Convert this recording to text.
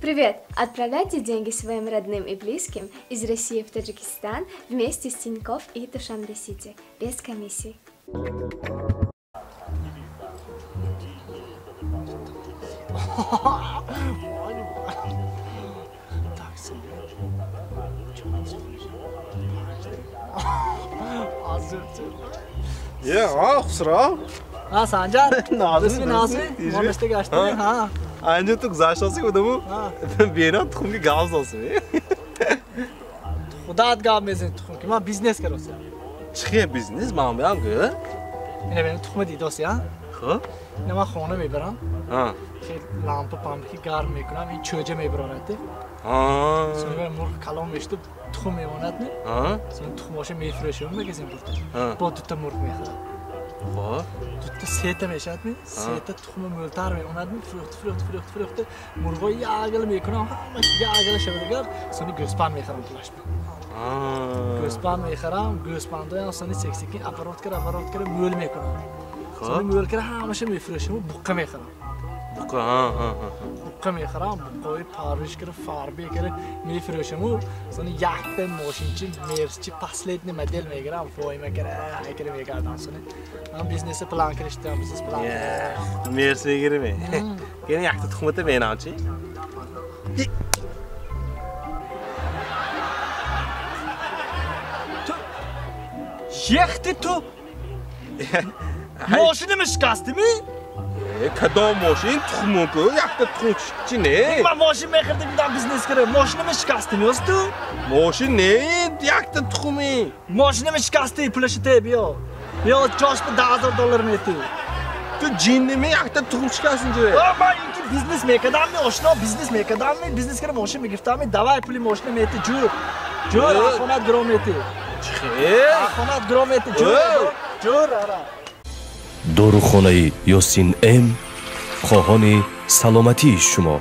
Привет! Отправляйте деньги своим родным и близким из России в Таджикистан вместе с Тинькофф и Душанбе Сити, без комиссий. Kusura. Ha Sancar. Nazım. İsmi Nazım. Muhammed'e açtı. Ha. Anca tu zaşlasın mı da bu? Benim tuğum bir gaz olsun. Xudat qavmezin tuxum ki, mən biznes qırıqsa. Çıxıya biznes, mən biləm ki. Mənə benim tuxumu deydi olsa ya. Xo? Nə mən xona mebiram. Ha. Lampa pampki gar mekunam, in çöce mebiranatı. Ha. Sonra ben murq kalon meştub tuxum mevanatni. Ha. Sonra tuxum oşa mefreşim megezin burada. Ha. Bu tutta murq mexara. Xo? Tutta seta meşatmi. Seta tuxumu möltar mevanatmi. Frukt. Murqo yağıl mekunam. Hamma yağıl şebedegar. Sonra gözpan mexaram bulaşma. Gözpan mexaram, gözpanda ya sonra 82 aparat kara möl mekunam. Sonra möl kara hamma şey mefreşim buqqa mexaram. Buqa ha. Buqqa mexaram, buqqoy parvish kara farbe kara mefreşim. Sonra yaktan moşinchi merschi последний model megram foyma kara kara megardan sonra. Ben biznesi plan qilishdim, biznes plan. Mersi girme. Gene yakta tuxumata menanchi. Yekti tu. Moşini şikasti mi? Kadam moşin tuxumu ku yakta tuxumchi ne? Ben moşin mexirdim bir daha biznes kırı. Moşini mi şikasti mi ostu? Moşin ne? Yakta tuxumi. Moşini mi şikasti pulaşı te biyo. Yo coşpu $1000 meti. Tu cinni mi yakta tuxum chiqasin jo'ya? Ama inki biznes mekadan mi oşno biznes mekadan mi biznes kırı moşin mi giftam mi davay puli moşini meti jur. Jur afonat grometi. Afonat grometi jur ara. داروخانه یاسین ام خواهان سلامتی شما